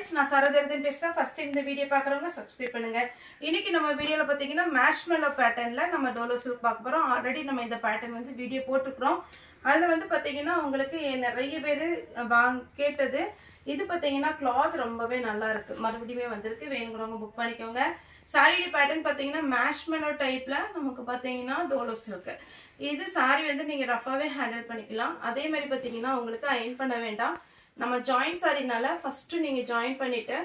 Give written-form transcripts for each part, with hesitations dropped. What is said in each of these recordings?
friends, நான் சரதர்தன் பேசுறேன். First time இந்த வீடியோ பார்க்குறவங்க சப்ஸ்கிரைப் பண்ணுங்க. இன்னைக்கு நம்ம வீடியோல பாத்தீங்கன்னா மேஷ்மெல்லோ பேட்டர்ன்ல நம்ம டோலோ சில்க் பார்க்க போறோம். ஆல்ரெடி நம்ம இந்த பேட்டர்ன் வந்து வீடியோ போட்டுக்கிறோம். அதுல வந்து பாத்தீங்கன்னா உங்களுக்கு நிறைய பேர் கேட்டது இது பாத்தீங்கன்னா கிளாத் ரொம்பவே நல்லா இருக்கு. மறுபடியும் வந்திருக்கு. வேணுங்கிறவங்க புக் பண்ணிக்கோங்க. சாரி பேட்டர்ன் பாத்தீங்கன்னா மேஷ்மெல்லோ டைப்ல நமக்கு பாத்தீங்கன்னா டோலோ சில்க். இது சாரி வந்து நீங்க ரஃபாவே ஹேண்டில் பண்ணிக்கலாம். அதே மாதிரி பாத்தீங்கன்னா உங்களுக்கு அயர்ன் பண்ண வேண்டாம். நம்ம ஜாயின் சாரினால ஃபர்ஸ்ட் நீங்க ஜாயின் பண்ணிட்டு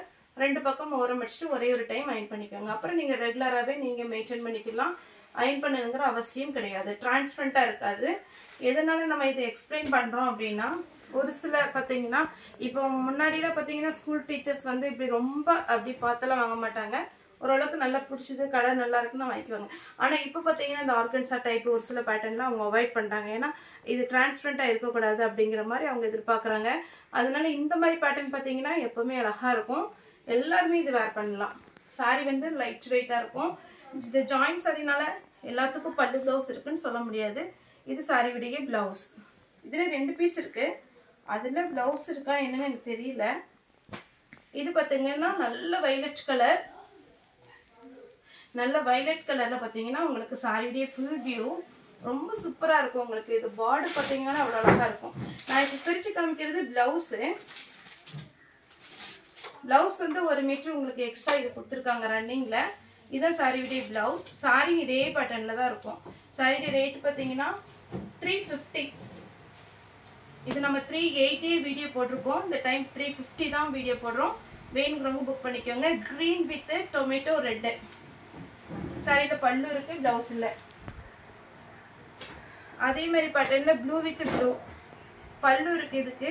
ரெண்டு பக்கம் ஓரம் அடிச்சிட்டு ஒரே ஒரு டைம் அயர்ன் பண்ணிக்கோங்க. அப்புறம் நீங்க ரெகுலராகவே நீங்க மெயின்டைன் பண்ணிக்கலாம். அயர்ன் பண்ணணுங்கிற அவசியம் கிடையாது. டிரான்ஸ்பரண்டா இருக்காது. எதனால நம்ம இதை எக்ஸ்பிளைன் பண்றோம் அப்படின்னா ஒரு சில பாத்தீங்கன்னா இப்போ முன்னாடிலாம் பாத்தீங்கன்னா ஸ்கூல் டீச்சர்ஸ் வந்து இப்படி ரொம்ப அப்படி பார்த்தெல்லாம் வாங்க மாட்டாங்க. ஓரளவுக்கு நல்லா பிடிச்சது கலர் நல்லா இருக்குன்னு வாங்கிக்குவாங்க. ஆனா இப்போ பாத்தீங்கன்னா இந்த ஆர்கன்சா டைப் ஒரு சில பேட்டர்ன்லாம் அவங்க அவாய்ட் பண்றாங்க. ஏன்னா இது டிரான்ஸ்பரண்டா இருக்கக்கூடாது அப்படிங்கிற மாதிரி அவங்க எதிர்பார்க்கறாங்க. அதனால இந்த மாதிரி பேட்டர்ன் பாத்தீங்கன்னா எப்பவுமே அழகா இருக்கும். எல்லாருமே இது வேர் பண்ணலாம். சாரி வந்து லைட் வெயிட்டா இருக்கும். இது ஜாயின் சாரினால எல்லாத்துக்கும் பல்லு பிளவுஸ் இருக்குன்னு சொல்ல முடியாது. இது சாரி விடைய பிளவுஸ். இதுல ரெண்டு பீஸ் இருக்கு. அதுல பிளவுஸ் இருக்கா என்னன்னு எனக்கு தெரியல. இது பாத்தீங்கன்னா நல்ல வயலட் கலர். நல்ல வயலட் கலர்ல பாத்தீங்கன்னா உங்களுக்கு சாரியுடைய ஃபுல் வியூ ரொம்ப சூப்பரா இருக்கும். உங்களுக்கு இது பார்டர் பாத்தீங்கன்னா அவ்வளவு அழகா இருக்கும். நான் இப்ப பிரிச்சு காமிக்கிறது பிளவுஸ். பிளவுஸ் வந்து 1 மீட்டர் உங்களுக்கு எக்ஸ்ட்ரா இது கொடுத்துருக்காங்க ரன்னிங்ல. இதான் சாரியுடைய பிளவுஸ். சாரி இதே பேட்டர்ன்ல தான் இருக்கும். சாரியுடைய ரேட் பாத்தீங்கன்னா 350. இது நம்ம 380 வீடியோ போட்டிருக்கோம். இந்த டைம் 350 தான் வீடியோ போடுறோம். வேணுங்கிறவங்க புக் பண்ணிக்கோங்க. Green with tomato red. சாரியில பல்லு இருக்கு, பிளவுஸ் இல்ல. அதே மாதிரி பேட்டர்ன்ல ப்ளூ வித் ப்ளூ பல்லு இருக்கு. இதுக்கு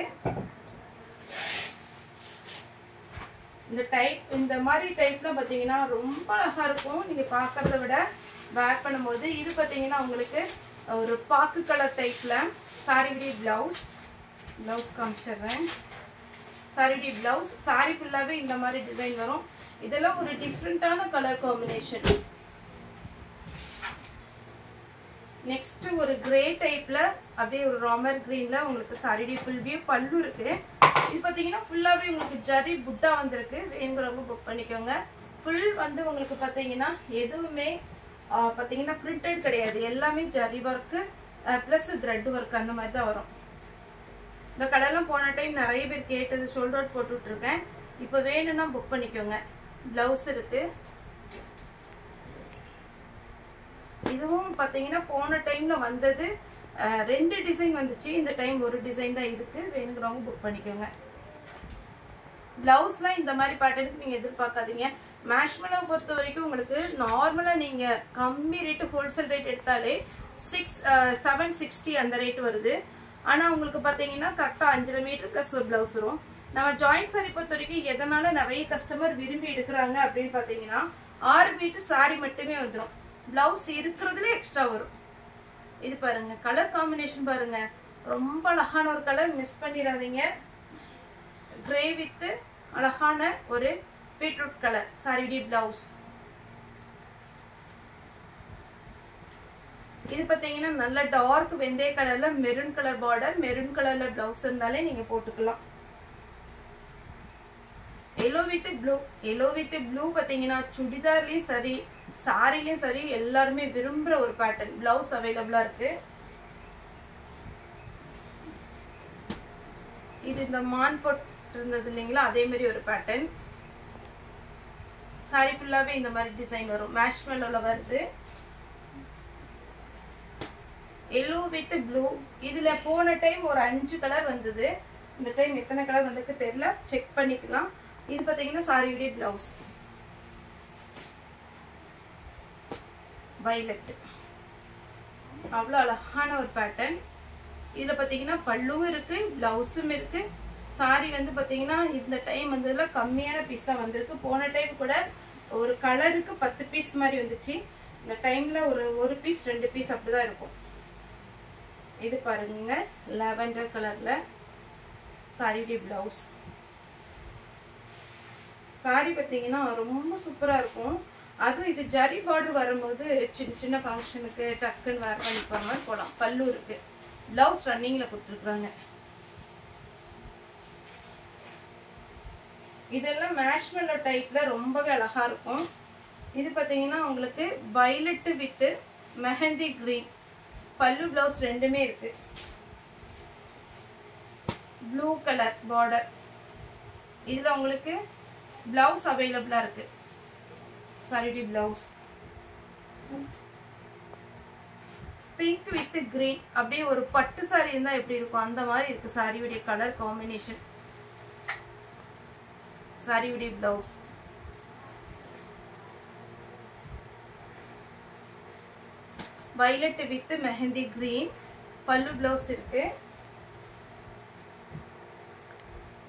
இந்த மாதிரி டைப்ல பாத்தீங்கன்னா ரொம்ப அழகா இருக்கும். நீங்க பாக்குறத விட வேர் பண்ணும்போது இது பாத்தீங்கன்னா உங்களுக்கு ஒரு பாக்கு கலர் டைப்ல சாரியுடைய பிளவுஸ். பிளவுஸ் காமிச்சிடுறேன். சாரியுடைய பிளவுஸ். சாரி ஃபுல்லாவே இந்த மாதிரி டிசைன் வரும். இதெல்லாம் ஒரு டிஃப்ரெண்டான கலர் காம்பினேஷன். நெக்ஸ்ட் ஒரு கிரே டைப்ல அப்படியே ஒரு ராமர் கிரீன்ல உங்களுக்கு சாரியுடைய ஃபுல் வியூ பல்லு இருக்கு. இது பாத்தீங்கன்னா ஃபுல்லாவே உங்களுக்கு ஜரி புட்டா வந்திருக்கு. வேணுங்கிறவங்க புக் பண்ணிக்கோங்க. ஃபுல் வந்து உங்களுக்கு பாத்தீங்கன்னா எதுவுமே பாத்தீங்கன்னா பிரிண்டட் கிடையாது. எல்லாமே zari work plus thread work அந்த மாதிரி தான் வரும். இந்த கலர்லாம் போன டைம் நிறைய பேர் கேட்டது ஷோல்டர் அவுட் போட்டுட்டு இருக்கேன். இப்போ வேணும்னா புக் பண்ணிக்கோங்க. பிளவுஸ் இருக்கு. இதுவும் பாத்தீங்கன்னா போன டைம்ல வந்தது 2 டிசைன் வந்துச்சு. இந்த டைம் ஒரு டிசைன் தான் இருக்கு. வேணுங்கிறவங்க புக் பண்ணிக்கோங்க. பிளவுஸ்லாம் இந்த மாதிரி பேட்டர்னுக்கு நீங்க எதிர்பார்க்காதீங்க. மேஷ்மெல்லோ பொறுத்த வரைக்கும் உங்களுக்கு நார்மலா நீங்க கம்மி ரேட்டு ஹோல்சேல் ரேட் எடுத்தாலே 760 அந்த ரேட் வருது. ஆனா உங்களுக்கு பாத்தீங்கன்னா கரெக்டா 5.5 மீட்டர் பிளஸ் ஒரு பிளவுஸ் வரும். நம்ம ஜாயிண்ட் சாரி பொறுத்த வரைக்கும் எதனால நிறைய கஸ்டமர் விரும்பி எடுக்கிறாங்க அப்படின்னு பாத்தீங்கன்னா 6 மீட்டர் சாரி மட்டுமே வந்துடும். பிளவுஸ் இருக்கிறதுல எக்ஸ்ட்ரா வரும். இது பாருங்க கலர் காம்பினேஷன் பாருங்க. ரொம்ப அழகான ஒரு கலர், மிஸ் பண்ணிடாதீங்க. கிரே வித் அழகான ஒரு பீட்ரூட் கலர் சாரியுடைய பிளவுஸ். இது பாத்தீங்கன்னா நல்ல டார்க் வெந்தய கலர்ல மெரூன் கலர் பார்டர், மெரூன் கலர்ல பிளவுஸ் இருந்தாலே நீங்க போட்டுக்கலாம். Yellow with blue. Yellow with blue பாத்தீங்கன்னா சுடிதார்லயும் சரி சாரிலயும் சரி எல்லாருமே விரும்புற ஒரு பேட்டர்ன். பிளவுஸ் அவைலபிளா இருக்கு. இது இந்த மான் போட்டு இருந்தது இல்லைங்களா, அதே மாதிரி ஒரு பேட்டர்ன். சாரி ஃபுல்லாவே இந்த மாதிரி டிசைன் வரும். மேஷ்மெல்லோல வருது. Yellow with blue. இதுல போன டைம் ஒரு 5 கலர் வந்தது. இந்த டைம் எத்தனை கலர் வந்திருக்கு தெரியல, செக் பண்ணிக்கலாம். இது பாத்தீங்கன்னா சாரியுடைய பிளவுஸ் வயலட். அவ்வளவு அழகான ஒரு பேட்டர்ன். இதுல பாத்தீங்கன்னா பல்லும் இருக்கு, பிளவுஸும் இருக்கு. சாரி வந்து பாத்தீங்கன்னா இந்த டைம் வந்ததுல கம்மியான பீஸ் தான் வந்திருக்கு. போன டைம் கூட ஒரு கலருக்கு 10 பீஸ் மாதிரி வந்துச்சு. இந்த டைம்ல ஒரு பீஸ் 2 பீஸ் அப்படிதான் இருக்கும். இது பாருங்க லாவெண்டர் கலர்ல சாரியுடைய பிளவுஸ். சாரி பாத்தீங்கன்னா ரொம்ப சூப்பரா இருக்கும். அதுவும் இது ஜரி பார்டர் வரும்போது சின்ன சின்ன ஃபங்க்ஷனுக்கு டக்குன்னு வேர் பண்ணிக்கிற மாதிரி போடலாம். பல்லு இருக்கு. பிளவுஸ் ரன்னிங்ல கொடுத்துருக்காங்க. இதெல்லாம் மேஷ்மெல்லோ டைப்ல ரொம்பவே அழகா இருக்கும். இது பார்த்தீங்கன்னா உங்களுக்கு வயலட் வித் மெஹந்தி கிரீன் பல்லு பிளவுஸ் ரெண்டுமே இருக்கு. Blue colour border. இதுல உங்களுக்கு பிளவுஸ் அவைலபிளா இருக்கு. Sorry blouse pink with green அப்படியே ஒரு பட்டு சாரி இருந்தா எப்படி இருக்கும் அந்த மாதிரி இருக்கு சாரியுடைய கலர் காம்பினேஷன். சாரியுடைய blouse violet with mehndi green பல்லு பிளவுஸ் இருக்கு.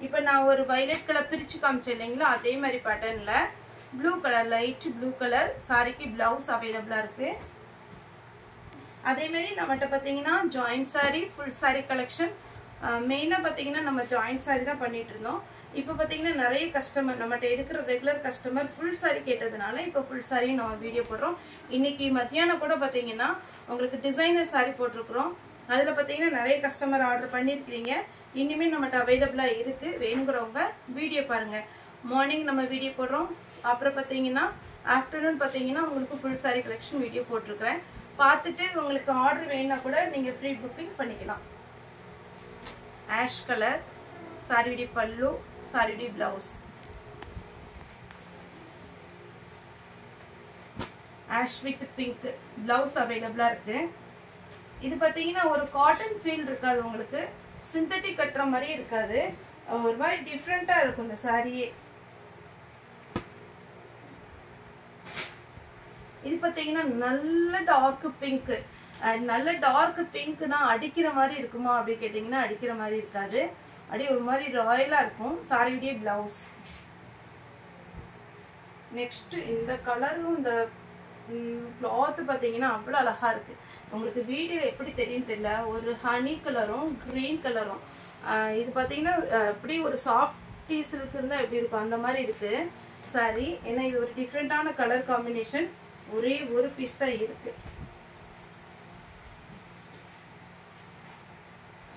இப்போ நான் ஒரு வயலட் கலர் பிரிச்சு காமிச்சேன் இல்லைங்களா, அதே மாதிரி பேட்டர்ன்ல blue colour light blue colour சாரிக்கு பிளவுஸ் அவைலபிளா இருக்கு. அதே மாதிரி நம்மகிட்ட பார்த்தீங்கன்னா joint sari full sari collection. மெயினாக பார்த்தீங்கன்னா நம்ம ஜாயிண்ட் சாரி தான் பண்ணிட்டு இருந்தோம். இப்போ பார்த்தீங்கன்னா நிறைய கஸ்டமர் நம்மகிட்ட இருக்கிற ரெகுலர் கஸ்டமர் ஃபுல் சாரி கேட்டதுனால இப்போ ஃபுல் சாரியும் நம்ம வீடியோ போடுறோம். இன்னைக்கு மத்தியானம் கூட பார்த்தீங்கன்னா உங்களுக்கு டிசைனர் சாரி போட்டிருக்கிறோம். அதில் பார்த்தீங்கன்னா நிறைய கஸ்டமர் ஆர்டர் பண்ணியிருக்கிறீங்க. இனிமேல் நம்மகிட்ட அவைலபிளாக இருக்கு. வேணுங்கிறவங்க வீடியோ பாருங்க. மார்னிங் நம்ம வீடியோ போடுறோம். அப்புறம் பார்த்தீங்கன்னா ஆஃப்டர்நூன் பார்த்தீங்கன்னா உங்களுக்கு ஃபுல் சாரி கலெக்ஷன் வீடியோ போட்டிருக்கிறேன். பார்த்துட்டு உங்களுக்கு ஆர்டர் வேணும்னா கூட நீங்கள் ஃப்ரீ புக்கிங் பண்ணிக்கலாம். ஆஷ் கலர் சாரியுடைய பல்லு சாரியுடைய blouse. Ash with pink blouse அவைலபிளா இருக்கு. இது பார்த்தீங்கன்னா ஒரு காட்டன் ஃபீல் இருக்காது, உங்களுக்கு சிந்தட்டிக் கட்டுற மாதிரி இருக்காது, ஒரு மாதிரி டிஃப்ரெண்டா இருக்கும் இந்த சாரியே. இது பார்த்தீங்கன்னா நல்ல டார்க் பிங்க். நல்ல டார்க் பிங்க்னா அடிக்கிற மாதிரி இருக்குமா அப்படி கேட்டிங்கன்னா அடிக்கிற மாதிரி இருக்காது, அப்படியே ஒரு மாதிரி ராயலா இருக்கும். சாரியுடைய பிளவுஸ். நெக்ஸ்ட் இந்த கலரும் இந்த கிளாத் பார்த்தீங்கன்னா அவ்வளோ அழகா இருக்கு. உங்களுக்கு வீடியோல எப்படி தெரியும் தெரியல, ஒரு ஹனி கலரும் கிரீன் கலரும். இது பார்த்தீங்கன்னா அப்படி ஒரு சாஃப்டி சில்க் இருந்தால் எப்படி இருக்கும் அந்த மாதிரி இருக்கு சாரி. ஏன்னா இது ஒரு டிஃப்ரெண்டான கலர் காம்பினேஷன். ஒரே ஒரு பீஸ் தான் இருக்கு.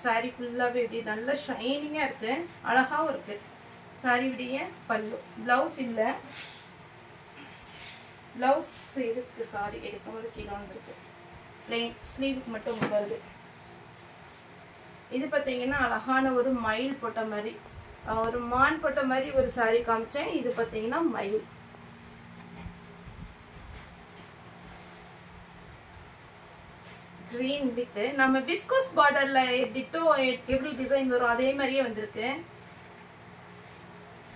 சாரி ஃபுல்லாவே இப்படி நல்ல ஷைனிங்கா இருக்கு, அழகாவும் இருக்கு. சாரியுடைய பல்லு பிளவுஸ் இல்ல, பிளவுஸ் இருக்கு. சாரி எடுக்கும்போது கீழே வந்துருக்கு. பிளெயின் ஸ்லீவுக்கு மட்டும் வருது. இது பார்த்தீங்கன்னா அழகான ஒரு மயில் போட்ட மாதிரி, ஒரு மான் போட்ட மாதிரி ஒரு சாரி காமிச்சேன். இது பார்த்தீங்கன்னா மயில். கிரீன் வித் நம்ம விஸ்கோஸ் பார்டர்ல டிட்டோ எப்படி டிசைன் வரும் அதே மாதிரியே வந்திருக்கு.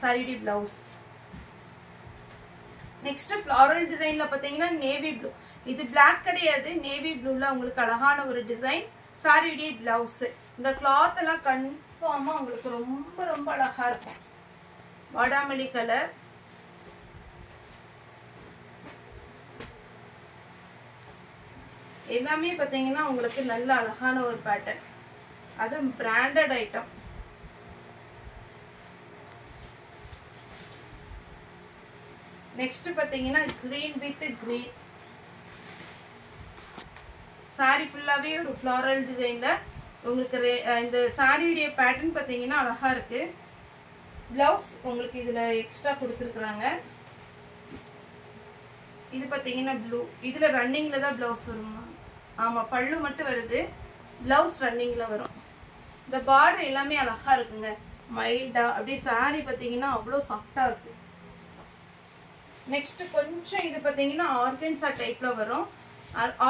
சாரிடி பிளவுஸ். நெக்ஸ்ட் ஃப்ளாரல் டிசைன்ல பாத்தீங்கன்னா நேவி ப்ளூ. இது பிளாக் கிடையாது, நேவி ப்ளூல உங்களுக்கு அழகான ஒரு டிசைன். சாரிடி பிளவுஸ். இந்த கிளாத் எல்லாம் கன்ஃபார்மா உங்களுக்கு ரொம்ப ரொம்ப அழகா இருக்கும். வாடாமல்லி கலர். எல்லாமே பார்த்தீங்கன்னா உங்களுக்கு நல்ல அழகான ஒரு பேட்டர்ன், அதுவும் பிராண்டட் ஐட்டம். நெக்ஸ்ட் பார்த்தீங்கன்னா கிரீன் வித் கிரீன். சாரி ஃபுல்லாவே ஒரு ஃப்ளாரல் டிசைன்ல உங்களுக்கு இந்த சாரியுடைய பேட்டர்ன் பார்த்தீங்கன்னா அழகா இருக்கு. பிளவுஸ் உங்களுக்கு இதுல எக்ஸ்ட்ரா கொடுத்துருக்குறாங்க. இது பார்த்தீங்கன்னா ப்ளூ. இதுல ரன்னிங்ல தான் பிளவுஸ் வருமா? ஆமா, பல்லு மட்டும் வருது, பிளவுஸ் ரன்னிங்ல வரும். இந்த பார்டர் எல்லாமே அழகா இருக்குங்க, மைல்டா. அப்படியே சாரி பார்த்தீங்கன்னா அவ்வளோ சாஃப்டா இருக்கு. நெக்ஸ்ட் கொஞ்சம் இது பார்த்தீங்கன்னா ஆர்கன்சா டைப்ல வரும்.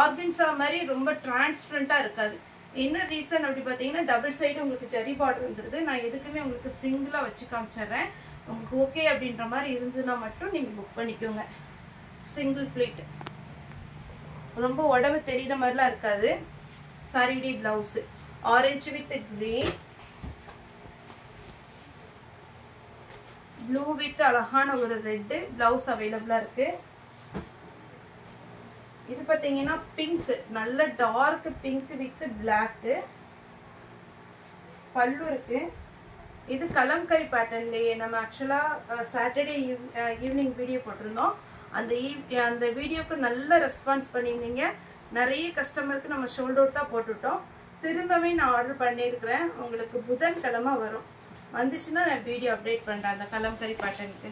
ஆர்கன்சா மாதிரி ரொம்ப டிரான்ஸ்பரண்டா இருக்காது. என்ன ரீசன் அப்படி பார்த்தீங்கன்னா டபுள் சைடு உங்களுக்கு ஜரி பார்டர் வந்துருது. நான் எதுக்குமே உங்களுக்கு சிங்கிளா வச்சு காமிச்சிடுறேன். உங்களுக்கு ஓகே அப்படின்ற மாதிரி இருந்ததுன்னா மட்டும் நீங்க புக் பண்ணிக்கோங்க. சிங்கிள் பிளேட், ரொம்ப உடம்பு தெரியுற மாதிரிலாம் இருக்காது. சாரியுடைய blouse orange with green, blue with அழகான ஒரு ரெட். பிளவுஸ் அவைலபிளா இருக்கு. இது பார்த்தீங்கன்னா பிங்க், நல்ல டார்க் பிங்க் வித் பிளாக். பல்லு இருக்கு. இது கலம்கரி பேட்டர்ன்லயே நம்ம ஆக்சுவலா சாட்டர்டே ஈவினிங் வீடியோ போட்டிருந்தோம். அந்த வீடியோக்கு நல்ல ரெஸ்பான்ஸ் பண்ணியிருந்தீங்க. நிறைய கஸ்டமருக்கு நம்ம ஷோல்ட் அவுட் தான் போட்டுட்டோம். திரும்பவே நான் ஆர்டர் பண்ணியிருக்கிறேன். உங்களுக்கு புதன்கிழமை வரும். வந்துச்சுன்னா நான் வீடியோ அப்டேட் பண்றேன் அந்த கலம்கரி பேட்டர்னுக்கு.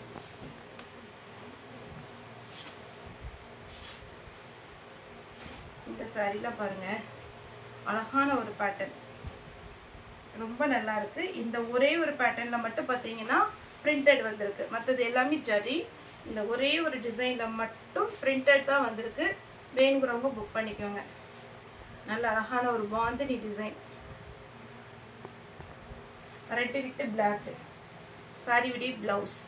இந்த சாரீல பாருங்க அழகான ஒரு பேட்டர்ன், ரொம்ப நல்லா இருக்கு. இந்த ஒரே ஒரு பேட்டர்ன்ல மட்டும் பாத்தீங்கன்னா பிரிண்டட் வந்திருக்கு, மற்றது எல்லாமே ஜரி. இந்த ஒரே ஒரு டிசைன்ல மட்டும் பிரிண்டட் தான் வந்திருக்கு. வேணுங்கிறவங்க புக் பண்ணிக்கோங்க. நல்ல அழகான ஒரு bandhani design, red with black. Sari with blouse.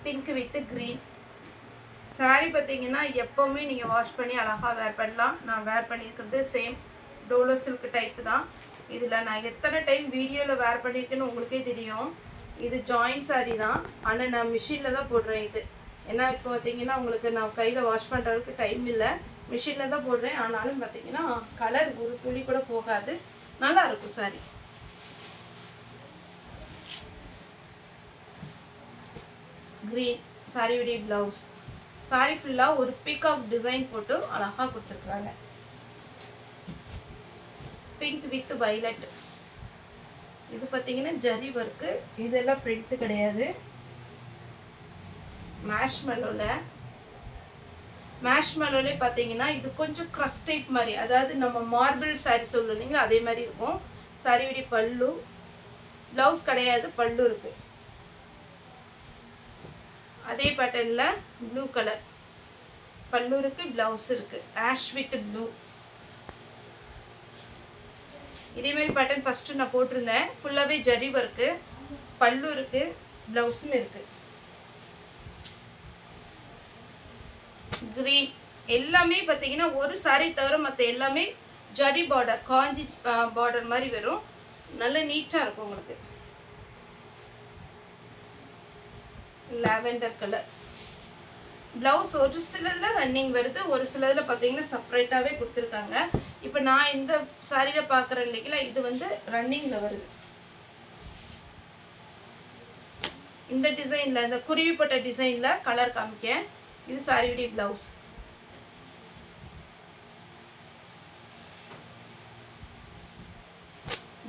Pink with green. Sari பார்த்தீங்கன்னா எப்போவுமே நீங்கள் வாஷ் பண்ணி அழகாக வேர் பண்ணலாம். நான் வேர் பண்ணியிருக்கிறது சேம் டோலோ சில்க் டைப்பு தான். இதில் நான் எத்தனை டைம் வீடியோவில் வேர் பண்ணியிருக்கேன்னு உங்களுக்கே தெரியும். இது ஜாயிண்ட் சாரி தான், ஆனால் நான் மிஷினில் தான் போடுறேன் இது. ஏன்னா இப்போ பார்த்தீங்கன்னா உங்களுக்கு நான் கையில் வாஷ் பண்ணுறதுக்கு டைம் இல்லை, மிஷினில் தான் போடுறேன். ஆனாலும் பார்த்தீங்கன்னா கலர் ஒரு துளி கூட போகாது, நல்லா இருக்கும் sorry. Green sorry with blouse. Sorry ஃபுல்லா ஒரு பீகாக் டிசைன் போட்டு அழகா கொடுத்துருக்காங்க. Pink with violet. இது பார்த்தீங்கன்னா ஜரி ஒர்க்கு, இதெல்லாம் பிரிண்ட் கிடையாது. மேஷ்மெலோல பார்த்தீங்கன்னா இது கொஞ்சம் கிரஸ்ட் டைப் மாதிரி, அதாவது நம்ம மார்பிள் சாரி சொல்லுவோம் இல்லைங்களா, அதே மாதிரி இருக்கும். சாரியுடைய பல்லு, பிளவுஸ் கிடையாது, பல்லு இருக்கு. அதே பேட்டர்ன்ல ப்ளூ கலர் பல்லு இருக்கு, பிளவுஸ் இருக்கு, ஆஷ் வித் ப்ளூ. இதே மாதிரி பேட்டர்ன் ஃபர்ஸ்ட் நான் போட்டிருந்தேன். ஃபுல்லாவே ஜரி ஒர்க்கு, பல்லு இருக்கு, பிளவுஸும் இருக்கு. கிரீன். எல்லாமே பார்த்தீங்கன்னா ஒரு சாரி தவிர மற்ற எல்லாமே ஜரி பார்டர், காஞ்சி பார்டர் மாதிரி வரும். நல்ல நீட்டா இருக்கும் உங்களுக்கு. Lavender colour. பிளவுஸ் ஒரு சிலதுல ரன்னிங் வருது, ஒரு சிலதுல பார்த்தீங்கன்னா செப்பரேட்டாவே கொடுத்துருக்காங்க. இப்போ நான் இந்த சாரியில பார்க்குறேன் இல்லைங்களா, இது வந்து ரன்னிங்ல வருது. இந்த டிசைன்ல, இந்த குருவி போட்ட டிசைன்ல கலர் காமிக்க. இது சாரியுடைய பிளவுஸ்.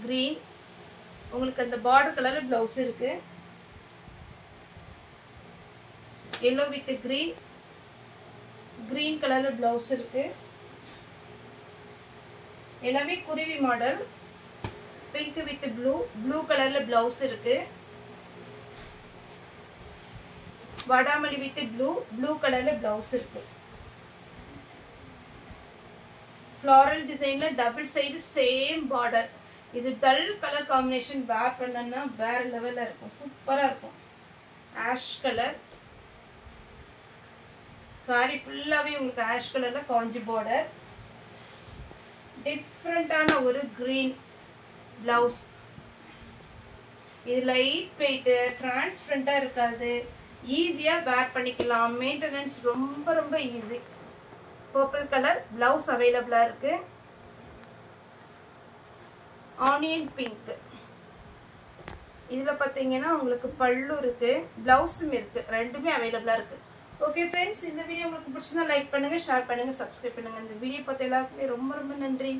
கிரீன். உங்களுக்கு அந்த பார்டர் கலர் பிளவுஸ் இருக்கு. yellow with green, green கலர்ல பிளவுஸ் இருக்கு. எல்லாமே குருவி model. Pink with blue, blue கலர்ல பிளவுஸ் இருக்கு. வடாமல்லி வித் ப்ளூ, ப்ளூ கலர்ல பிளவுஸ் இருக்கு. ஃப்ளாரல் டிசைன்ல டபுள் சைடு சேம் பார்டர். இது டல் கலர் காம்பினேஷன் வேர் பண்ணனா வேற லெவல்ல இருக்கும், சூப்பரா இருக்கும். Ash colour. சாரி ஃபுல்லாவே உங்களுக்கு ஆஷ் கலர்ல காஞ்சி பார்டர். டிஃப்ரெண்டான ஒரு கிரீன் பிளவுஸ். இது லைட் வெயிட், டிரான்ஸ்பரண்டா இருக்காது, ஈஸியா வேர் பண்ணிக்கலாம். மெயின்டெனன்ஸ் ரொம்ப ரொம்ப ஈஸி. பர்பிள் கலர் பிளவுஸ் அவைலபிளா இருக்கு. Onion pink. இதுல பாத்தீங்கன்னா உங்களுக்கு பல்லு இருக்கு, பிளவுஸும் இருக்கு, ரெண்டுமே அவைலபிளா இருக்கு. ஓகே ஃப்ரெண்ட்ஸ், இந்த வீடியோ உங்களுக்கு பிடிச்சிருந்தா லைக் பண்ணுங்க, ஷேர் பண்ணுங்க, சப்ஸ்கிரைப் பண்ணுங்க. இந்த வீடியோ பார்த்த எல்லாருக்குமே ரொம்ப ரொம்ப நன்றி.